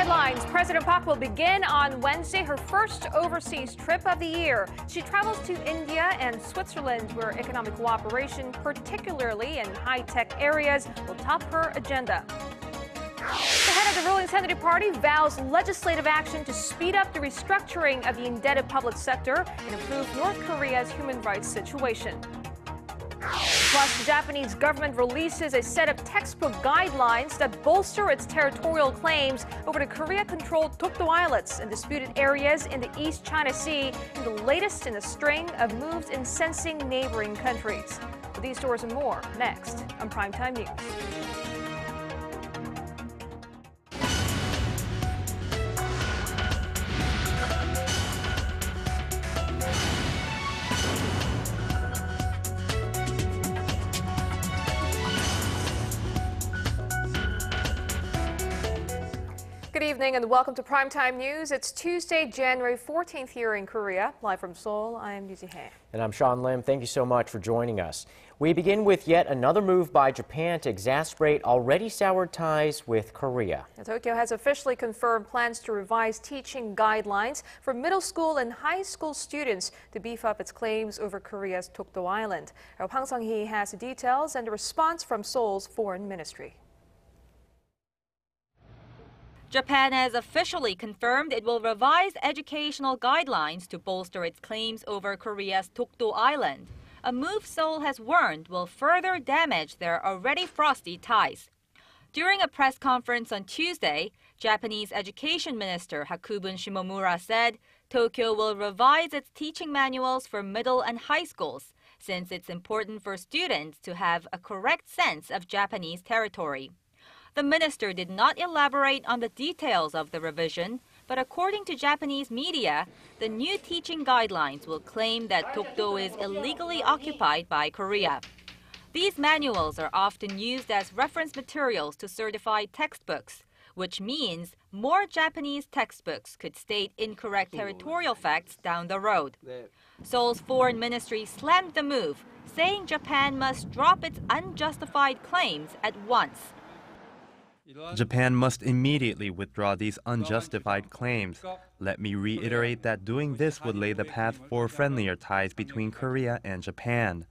headlines, President Park will begin on Wednesday her first overseas trip of the year. She travels to India and Switzerland, where economic cooperation, particularly in high-tech areas, will top her agenda. The head of the ruling Senate Party vows legislative action to speed up the restructuring of the indebted public sector and improve North Korea's human rights situation. Plus, the Japanese government releases a set of textbook guidelines that bolster its territorial claims over the Korea-controlled Dokdo Islets and disputed areas in the East China Sea, and the latest in a string of moves incensing neighboring countries. With these stories and more, next on Primetime News. Good evening and welcome to Primetime News. It's Tuesday, January 14th here in Korea. Live from Seoul, I am Yuji Hye. And I'm Sean Lim. Thank you so much for joining us. We begin with yet another move by Japan to exacerbate already soured ties with Korea. Tokyo has officially confirmed plans to revise teaching guidelines for middle school and high school students to beef up its claims over Korea's Dokdo Island. Hwang Sung-hee has the details and the response from Seoul's foreign ministry. Japan has officially confirmed it will revise educational guidelines to bolster its claims over Korea's Dokdo Island, a move Seoul has warned will further damage their already frosty ties. During a press conference on Tuesday, Japanese Education Minister Hakubun Shimomura said Tokyo will revise its teaching manuals for middle and high schools, since it's important for students to have a correct sense of Japanese territory. The minister did not elaborate on the details of the revision, but according to Japanese media, the new teaching guidelines will claim that Dokdo is illegally occupied by Korea. These manuals are often used as reference materials to certify textbooks, which means more Japanese textbooks could state incorrect territorial facts down the road. Seoul's foreign ministry slammed the move, saying Japan must drop its unjustified claims at once. Japan must immediately withdraw these unjustified claims. Let me reiterate that doing this would lay the path for friendlier ties between Korea and Japan.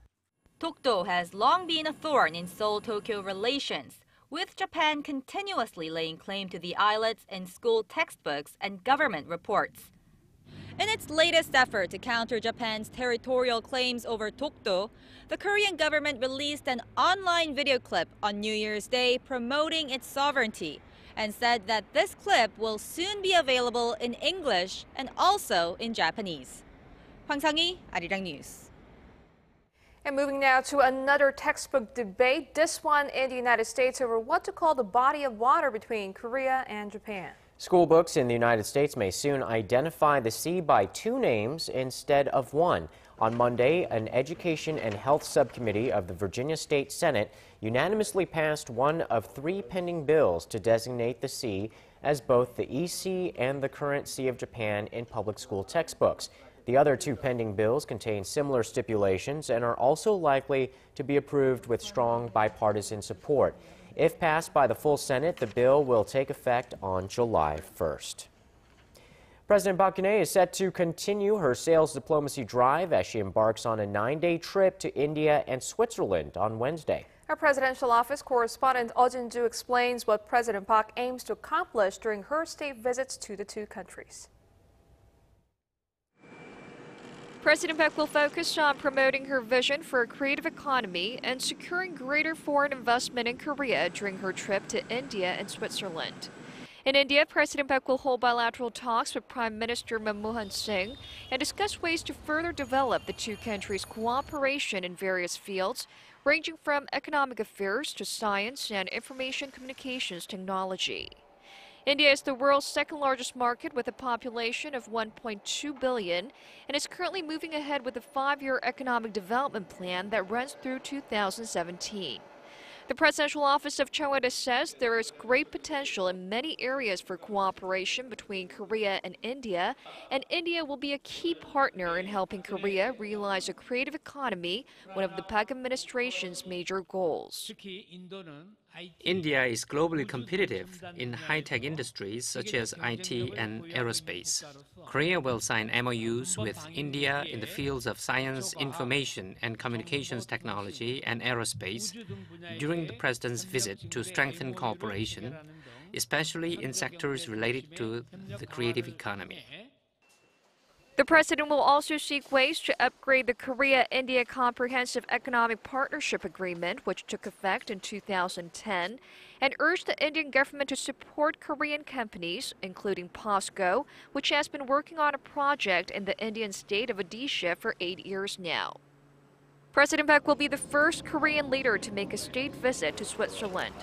Dokdo has long been a thorn in Seoul-Tokyo relations, with Japan continuously laying claim to the islets in school textbooks and government reports. In its latest effort to counter Japan's territorial claims over Dokdo, the Korean government released an online video clip on New Year's Day promoting its sovereignty and said that this clip will soon be available in English and also in Japanese. Hwang Sung-hee, Arirang News. And moving now to another textbook debate, this one in the United States over what to call the body of water between Korea and Japan. School books in the United States may soon identify the sea by two names instead of one. On Monday, an Education and Health Subcommittee of the Virginia State Senate unanimously passed one of three pending bills to designate the sea as both the East Sea and the current Sea of Japan in public school textbooks. The other two pending bills contain similar stipulations and are also likely to be approved with strong bipartisan support. If passed by the full Senate, the bill will take effect on July 1st. President Park Geun-hye is set to continue her sales diplomacy drive as she embarks on a 9-day trip to India and Switzerland on Wednesday. Our presidential office correspondent Oh Jin-ju explains what President Park aims to accomplish during her state visits to the two countries. President Park will focus on promoting her vision for a creative economy and securing greater foreign investment in Korea during her trip to India and Switzerland. In India, President Park will hold bilateral talks with Prime Minister Manmohan Singh and discuss ways to further develop the two countries' cooperation in various fields, ranging from economic affairs to science and information communications technology. India is the world's second-largest market with a population of 1.2 billion and is currently moving ahead with a 5-year economic development plan that runs through 2017. The presidential office of Chung Won-tae says there is great potential in many areas for cooperation between Korea and India will be a key partner in helping Korea realize a creative economy, one of the Park administration's major goals. 특히 인도는 India is globally competitive in high-tech industries such as IT and aerospace. Korea will sign MOUs with India in the fields of science, information and communications technology and aerospace during the President's visit to strengthen cooperation, especially in sectors related to the creative economy. The President will also seek ways to upgrade the Korea-India Comprehensive Economic Partnership Agreement, which took effect in 2010, and urge the Indian government to support Korean companies, including POSCO, which has been working on a project in the Indian state of Odisha for 8 years now. President Park will be the first Korean leader to make a state visit to Switzerland.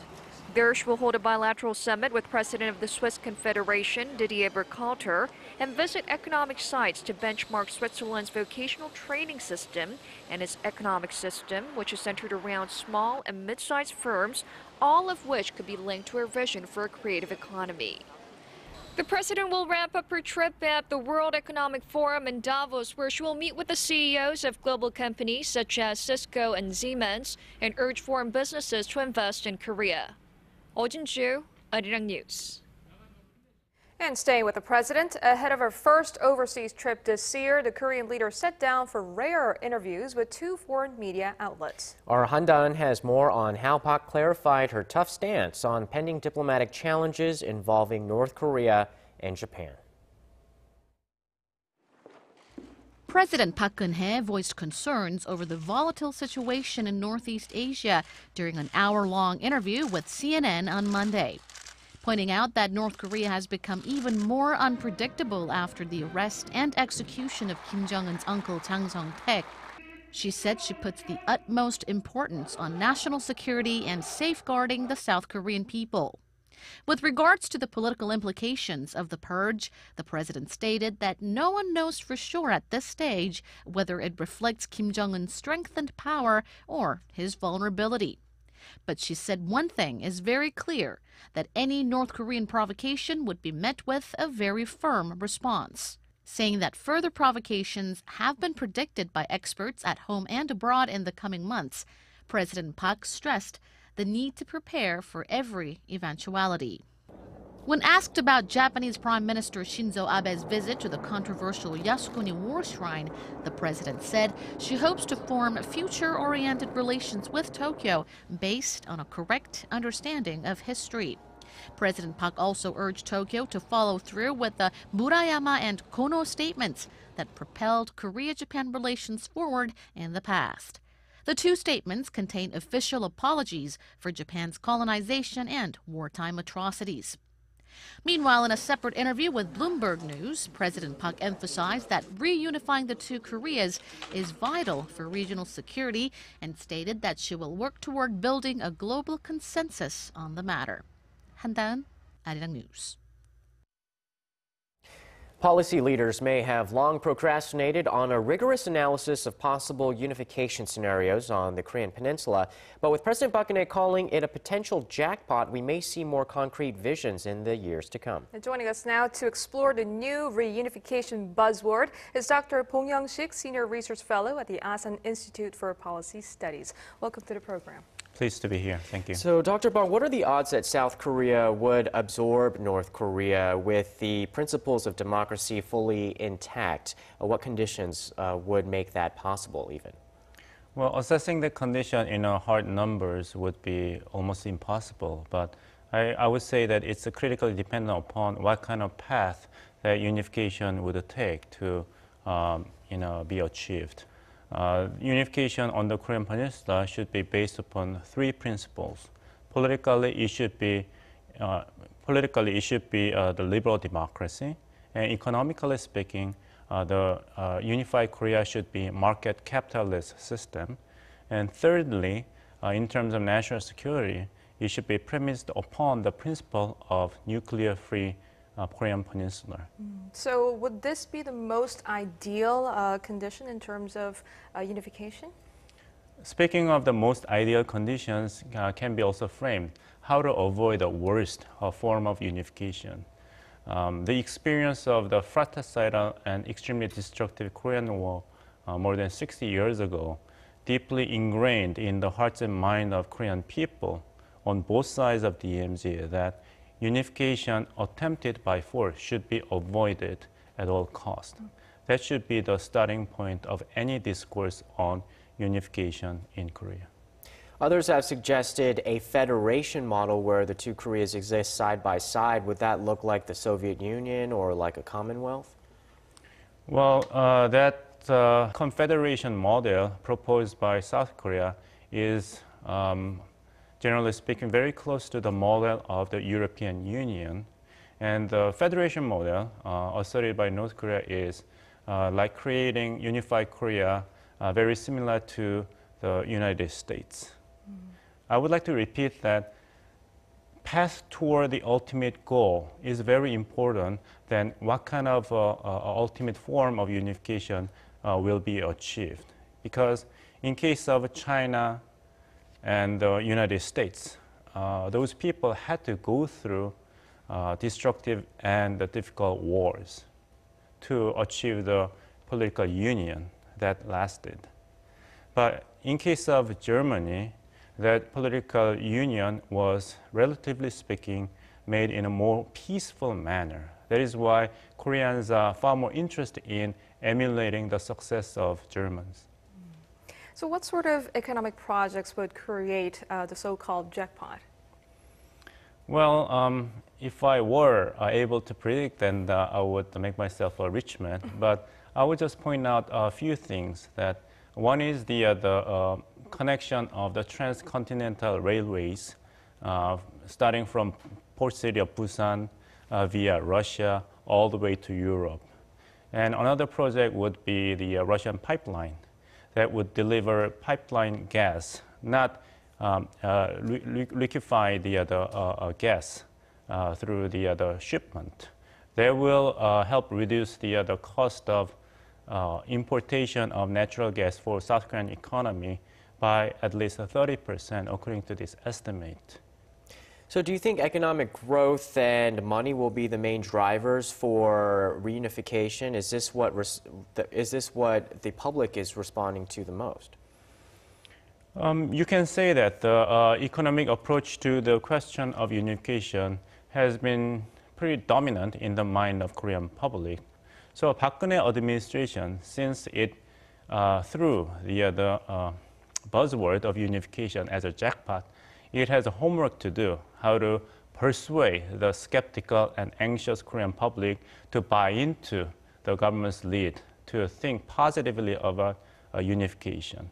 There she will hold a bilateral summit with President of the Swiss Confederation, Didier Burkhalter, and visit economic sites to benchmark Switzerland's vocational training system and its economic system, which is centered around small and mid-sized firms, all of which could be linked to her vision for a creative economy. The President will wrap up her trip at the World Economic Forum in Davos, where she will meet with the CEOs of global companies such as Cisco and Siemens and urge foreign businesses to invest in Korea. Ju, Arirang News. And staying with the president, ahead of her first overseas trip this year, the Korean leader sat down for rare interviews with 2 foreign media outlets. Our Han-dan has more on how Park clarified her tough stance on pending diplomatic challenges involving North Korea and Japan. President Park Geun-hye voiced concerns over the volatile situation in Northeast Asia during an hour-long interview with CNN on Monday, pointing out that North Korea has become even more unpredictable after the arrest and execution of Kim Jong-un's uncle Jang Song-taek. She said she puts the utmost importance on national security and safeguarding the South Korean people. With regards to the political implications of the purge, the president stated that no one knows for sure at this stage whether it reflects Kim Jong-un's strength and power or his vulnerability. But she said one thing is very clear, that any North Korean provocation would be met with a very firm response, saying that further provocations have been predicted by experts at home and abroad in the coming months. President Park stressed the need to prepare for every eventuality. When asked about Japanese Prime Minister Shinzo Abe's visit to the controversial Yasukuni War Shrine, the president said she hopes to form future-oriented relations with Tokyo based on a correct understanding of history. President Park also urged Tokyo to follow through with the Murayama and Kono statements that propelled Korea-Japan relations forward in the past. The 2 statements contain official apologies for Japan's colonization and wartime atrocities. Meanwhile, in a separate interview with Bloomberg News, President Park emphasized that reunifying the 2 Koreas is vital for regional security and stated that she will work toward building a global consensus on the matter. Han-dan, Arirang News. Policy leaders may have long procrastinated on a rigorous analysis of possible unification scenarios on the Korean peninsula, but with President Park Geun-hye calling it a potential jackpot, we may see more concrete visions in the years to come. And joining us now to explore the new reunification buzzword is Dr. Bong Young-sik, Senior Research Fellow at the Asan Institute for Policy Studies. Welcome to the program. Pleased to be here. Thank you. So, Dr. Bong, what are the odds that South Korea would absorb North Korea with the principles of democracy fully intact? What conditions would make that possible, even? Well, assessing the condition in hard numbers would be almost impossible, but I would say that it's critically dependent upon what kind of path that unification would take to be achieved. Unification on the Korean Peninsula should be based upon 3 principles. Politically, it should be the liberal democracy, and economically speaking, the unified Korea should be market capitalist system. And thirdly, in terms of national security, it should be premised upon the principle of nuclear-free Korean Peninsula. So would this be the most ideal condition in terms of unification? Speaking of the most ideal conditions, can be also framed how to avoid the worst form of unification. The experience of the fratricidal and extremely destructive Korean War more than 60 years ago, deeply ingrained in the hearts and minds of Korean people, on both sides of the DMZ that unification attempted by force should be avoided at all costs. That should be the starting point of any discourse on unification in Korea. Others have suggested a federation model where the two Koreas exist side by side. Would that look like the Soviet Union or like a Commonwealth? Well, that confederation model proposed by South Korea is, generally speaking, very close to the model of the European Union. And the federation model asserted by North Korea is like creating unified Korea, very similar to the United States. I would like to repeat that path toward the ultimate goal is very important than what kind of ultimate form of unification will be achieved. Because in case of China and the United States, those people had to go through destructive and difficult wars to achieve the political union that lasted. But in case of Germany, that political union was, relatively speaking, made in a more peaceful manner. That is why Koreans are far more interested in emulating the success of Germans. So what sort of economic projects would create the so-called jackpot? Well, if I were able to predict, then I would make myself a rich man. But I would just point out a few things. That one is the connection of the transcontinental railways, starting from port city of Busan via Russia all the way to Europe. And another project would be the Russian pipeline that would deliver pipeline gas, not liquefy the gas through the shipment. They will help reduce the cost of importation of natural gas for South Korean economy by at least 30%, according to this estimate. So do you think economic growth and money will be the main drivers for reunification? Is this what the public is responding to the most? You can say that the economic approach to the question of unification has been pretty dominant in the mind of Korean public. So Park Geun-hye administration, since it threw the buzzword of unification as a jackpot, it has a homework to do, how to persuade the skeptical and anxious Korean public to buy into the government's lead, to think positively about unification.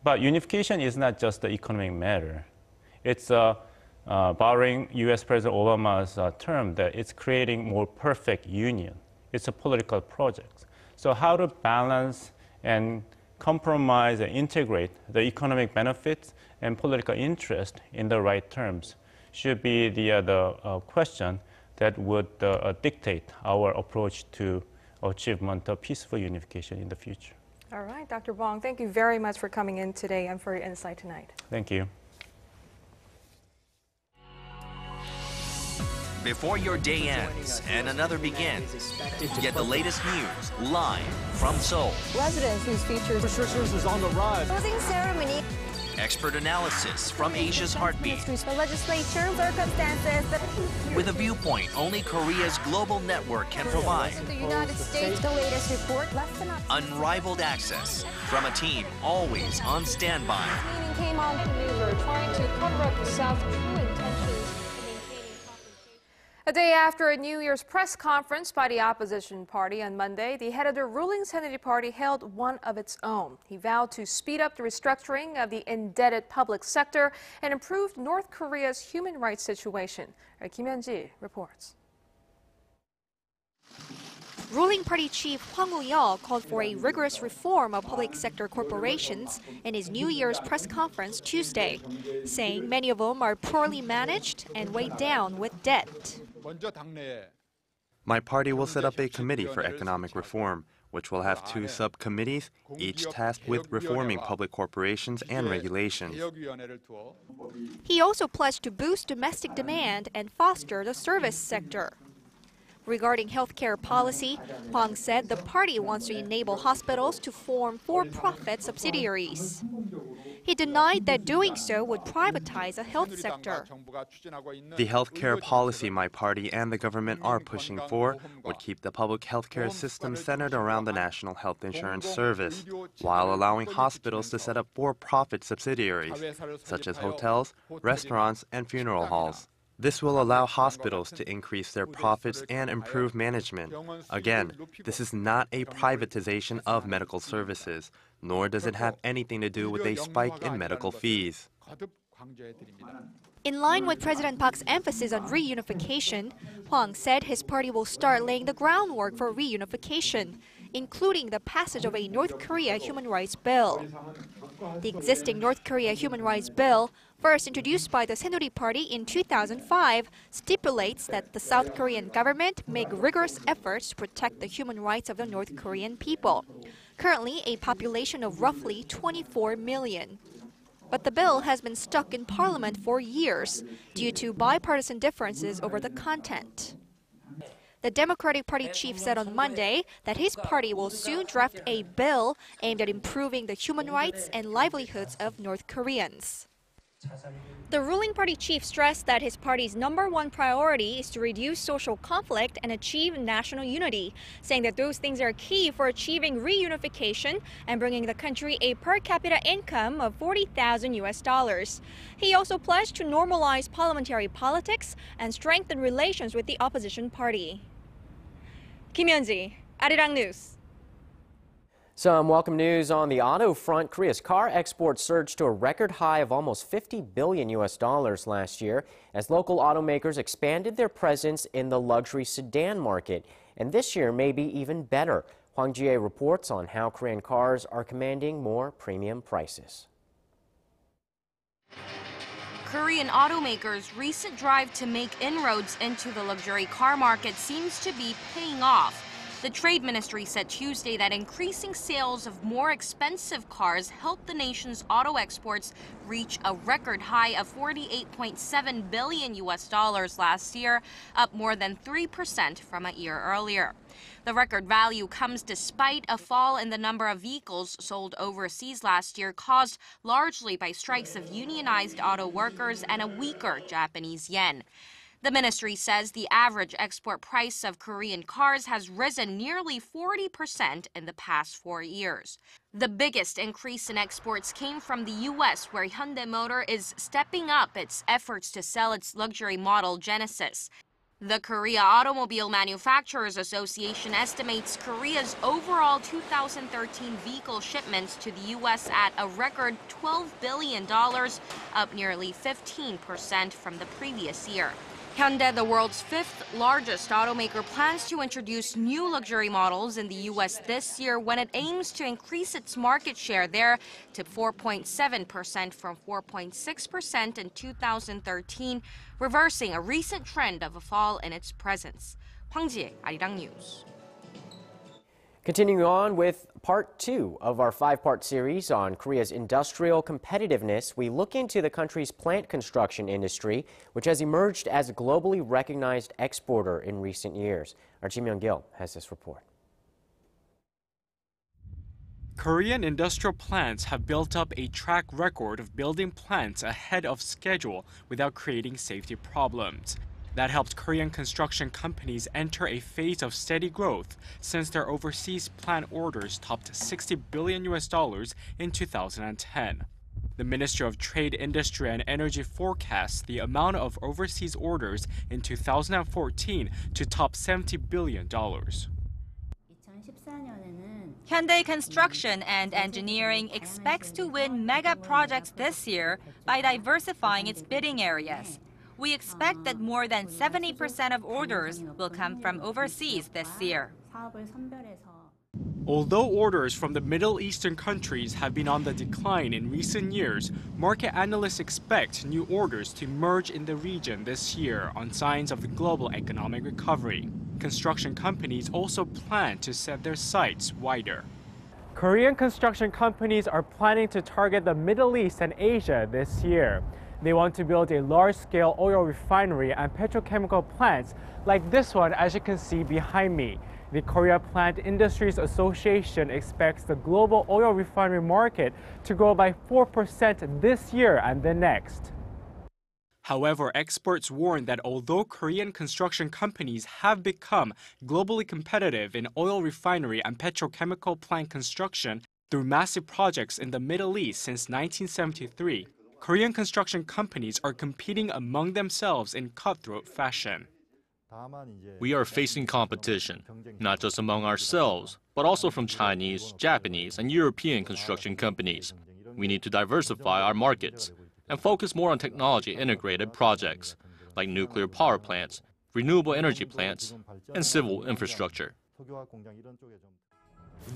But unification is not just the economic matter. It's, borrowing US President Obama's term, that it's creating more perfect union. It's a political project. So how to balance and compromise and integrate the economic benefits and political interest in the right terms should be the question that would dictate our approach to achievement of peaceful unification in the future. All right, Dr. Hwang, thank you very much for coming in today and for your insight tonight. Thank you. Before your day ends and another begins, get the latest news live from Seoul. Residents whose features restrictions is on the rise. closing ceremony. Expert analysis from Asia's heartbeat. The legislature circumstances. With a viewpoint only Korea's global network can provide. The United States, the latest report, less than Unrivaled access from a team always on standby. Meaning came on to maneuver, trying to cover up the South's true intentions of maintaining confrontation. A day after a New Year's press conference by the opposition party on Monday, the head of the ruling Saenuri Party held one of its own. He vowed to speed up the restructuring of the indebted public sector and improve North Korea's human rights situation. Kim Hyun-ji reports. Ruling party chief Hwang Sung-hee called for a rigorous reform of public sector corporations in his New Year's press conference Tuesday, saying many of them are poorly managed and weighed down with debt. My party will set up a committee for economic reform, which will have 2 subcommittees, each tasked with reforming public corporations and regulations. He also pledged to boost domestic demand and foster the service sector. Regarding healthcare policy, Hwang said the party wants to enable hospitals to form for-profit subsidiaries. he denied that doing so would privatize the health sector. The healthcare policy my party and the government are pushing for would keep the public healthcare system centered around the National Health Insurance Service, while allowing hospitals to set up for-profit subsidiaries, such as hotels, restaurants, and funeral halls. This will allow hospitals to increase their profits and improve management. Again, this is not a privatization of medical services, nor does it have anything to do with a spike in medical fees. In line with President Park's emphasis on reunification, Hwang said his party will start laying the groundwork for reunification, including the passage of a North Korea human rights bill. The existing North Korea human rights bill, first introduced by the Saenuri Party in 2005, stipulates that the South Korean government make rigorous efforts to protect the human rights of the North Korean people, currently a population of roughly 24 million. But the bill has been stuck in Parliament for years due to bipartisan differences over the content. The Democratic Party chief said on Monday that his party will soon draft a bill aimed at improving the human rights and livelihoods of North Koreans. The ruling party chief stressed that his party's #1 priority is to reduce social conflict and achieve national unity, saying that those things are key for achieving reunification and bringing the country a per capita income of $40,000. He also pledged to normalize parliamentary politics and strengthen relations with the opposition party. Kim Hyun-ji, Arirang News. Some welcome news on the auto front. Korea's car exports surged to a record high of almost $50 billion last year as local automakers expanded their presence in the luxury sedan market. And this year may be even better. Hwang Ji-ae reports on how Korean cars are commanding more premium prices. Korean automakers' recent drive to make inroads into the luxury car market seems to be paying off. The Trade Ministry said Tuesday that increasing sales of more expensive cars helped the nation's auto exports reach a record high of $48.7 billion last year, up more than 3% from a year earlier. The record value comes despite a fall in the number of vehicles sold overseas last year, caused largely by strikes of unionized auto workers and a weaker Japanese yen. The ministry says the average export price of Korean cars has risen nearly 40% in the past 4 years. The biggest increase in exports came from the U.S., where Hyundai Motor is stepping up its efforts to sell its luxury model Genesis. The Korea Automobile Manufacturers Association estimates Korea's overall 2013 vehicle shipments to the U.S. at a record $12 billion, up nearly 15% from the previous year. Hyundai, the world's 5th largest automaker, plans to introduce new luxury models in the U.S. this year when it aims to increase its market share there to 4.7% from 4.6% in 2013, reversing a recent trend of a fall in its presence. Hwang Ji-ae, Arirang News. Continuing on with part 2 of our 5-part series on Korea's industrial competitiveness, we look into the country's plant construction industry, which has emerged as a globally recognized exporter in recent years. Our Ji Myung-gil has this report. Korean industrial plants have built up a track record of building plants ahead of schedule without creating safety problems. That helped Korean construction companies enter a phase of steady growth since their overseas plant orders topped $60 billion in 2010. The Ministry of Trade, Industry and Energy forecasts the amount of overseas orders in 2014 to top $70 billion. Hyundai Construction and Engineering expects to win mega projects this year by diversifying its bidding areas. We expect that more than 70% of orders will come from overseas this year. Although orders from the Middle Eastern countries have been on the decline in recent years, market analysts expect new orders to emerge in the region this year on signs of the global economic recovery. Construction companies also plan to set their sights wider. Korean construction companies are planning to target the Middle East and Asia this year. They want to build a large-scale oil refinery and petrochemical plants like this one, as you can see behind me. The Korea Plant Industries Association expects the global oil refinery market to grow by 4% this year and the next. However, experts warn that although Korean construction companies have become globally competitive in oil refinery and petrochemical plant construction through massive projects in the Middle East since 1973, Korean construction companies are competing among themselves in cutthroat fashion. We are facing competition, not just among ourselves, but also from Chinese, Japanese, and European construction companies. We need to diversify our markets and focus more on technology-integrated projects, like nuclear power plants, renewable energy plants, and civil infrastructure.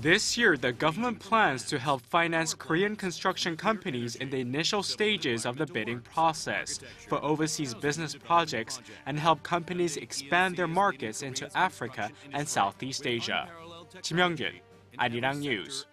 This year, the government plans to help finance Korean construction companies in the initial stages of the bidding process for overseas business projects and help companies expand their markets into Africa and Southeast Asia. Kim Young-gun, Arirang News.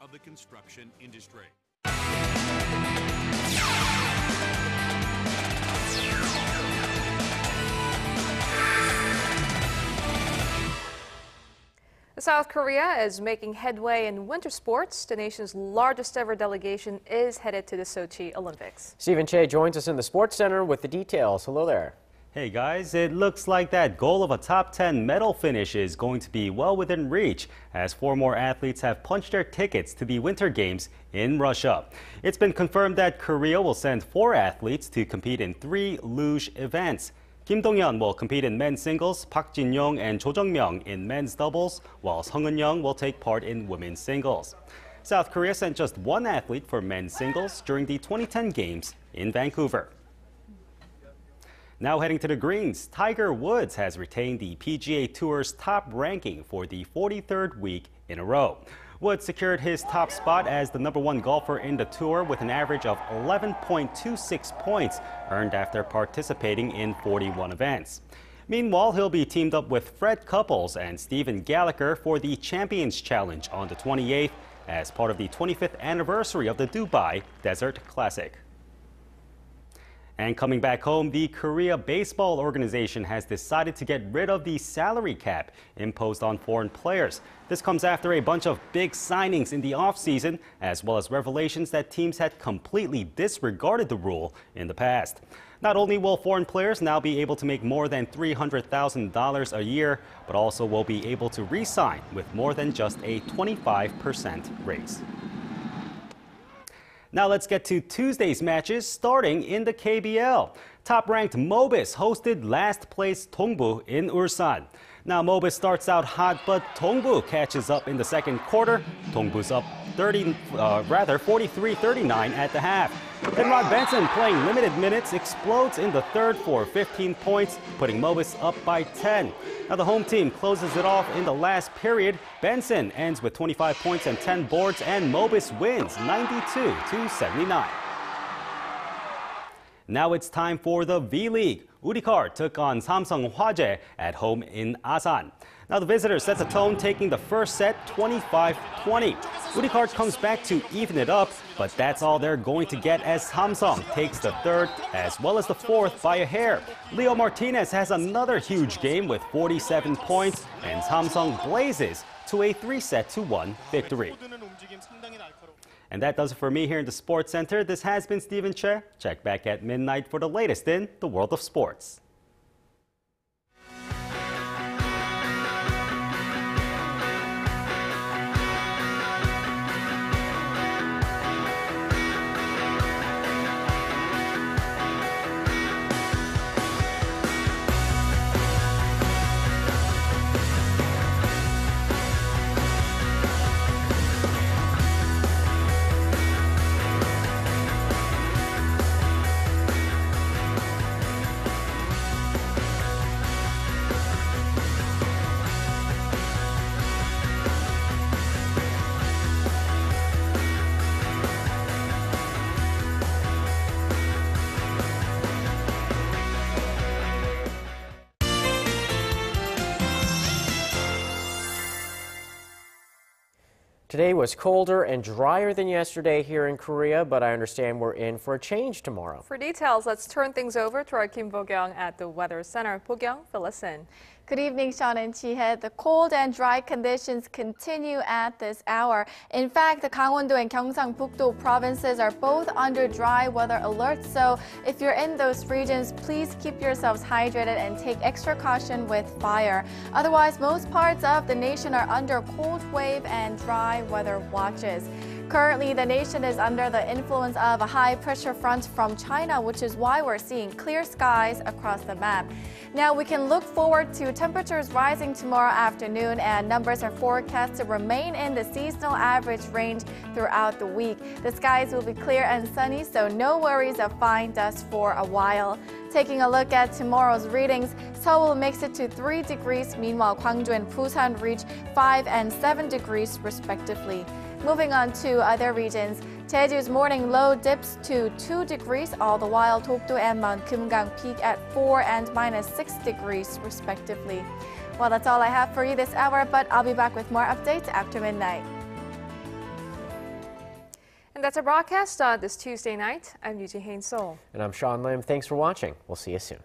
South Korea is making headway in winter sports. The nation's largest ever delegation is headed to the Sochi Olympics. Stephen Che joins us in the Sports Center with the details. Hello there. Hey guys, it looks like that goal of a top 10 medal finish is going to be well within reach as 4 more athletes have punched their tickets to the Winter Games in Russia. It's been confirmed that Korea will send 4 athletes to compete in 3 luge events. Kim Dong-yeon will compete in men's singles, Park Jin-young and Cho Jung-myung in men's doubles, while Sung Eun-young will take part in women's singles. South Korea sent just 1 athlete for men's singles during the 2010 Games in Vancouver. Now heading to the greens, Tiger Woods has retained the PGA Tour's top ranking for the 43rd week in a row. Woods secured his top spot as the #1 golfer in the tour with an average of 11.26 points earned after participating in 41 events. Meanwhile, he'll be teamed up with Fred Couples and Stephen Gallagher for the Champions Challenge on the 28th as part of the 25th anniversary of the Dubai Desert Classic. And coming back home, the Korea Baseball Organization has decided to get rid of the salary cap imposed on foreign players. This comes after a bunch of big signings in the offseason, as well as revelations that teams had completely disregarded the rule in the past. Not only will foreign players now be able to make more than $300,000 a year, but also will be able to re-sign with more than just a 25% raise. Now let's get to Tuesday's matches, starting in the KBL. Top-ranked Mobis hosted last-place Dongbu in Ulsan. Now Mobis starts out hot, but Dongbu catches up in the second quarter. Dongbu's up 43-39 at the half. Then Rod Benson, playing limited minutes, explodes in the third for 15 points, putting Mobis up by 10. Now the home team closes it off in the last period. Benson ends with 25 points and 10 boards, and Mobis wins 92-79. Now it's time for the V-League. Urikar took on Samsung Hwajae at home in Asan. Now the visitors set the tone, taking the first set 25-20. Urikar comes back to even it up, but that's all they're going to get as Samsung takes the third as well as the fourth by a hair. Leo Martinez has another huge game with 47 points, and Samsung blazes to a 3-1 victory. And that does it for me here in the Sports Center. This has been Stephen Che. Check back at midnight for the latest in the world of sports. Today was colder and drier than yesterday here in Korea, but I understand we're in for a change tomorrow. For details, let's turn things over to our Kim Bo-kyung at the Weather Center. Bo-kyung, fill us in. Good evening, Sean and Chi-hye. The cold and dry conditions continue at this hour. In fact, the Gangwon-do and Gyeongsang-Bukdo provinces are both under dry weather alerts. So if you're in those regions, please keep yourselves hydrated and take extra caution with fire. Otherwise, most parts of the nation are under cold wave and dry weather watches. Currently, the nation is under the influence of a high-pressure front from China, which is why we're seeing clear skies across the map. Now, we can look forward to temperatures rising tomorrow afternoon, and numbers are forecast to remain in the seasonal average range throughout the week. The skies will be clear and sunny, so no worries of fine dust for a while. Taking a look at tomorrow's readings, Seoul makes it to 3 degrees, meanwhile Gwangju and Busan reach 5 and 7 degrees respectively. Moving on to other regions, Jeju's morning low dips to 2 degrees, all the while Dokdo and Mount Kumgang peak at 4 and -6 degrees respectively. Well, that's all I have for you this hour, but I'll be back with more updates after midnight. And that's our broadcast this Tuesday night. I'm Yoo Ji-hye in Seoul. And I'm Sean Lim. Thanks for watching. We'll see you soon.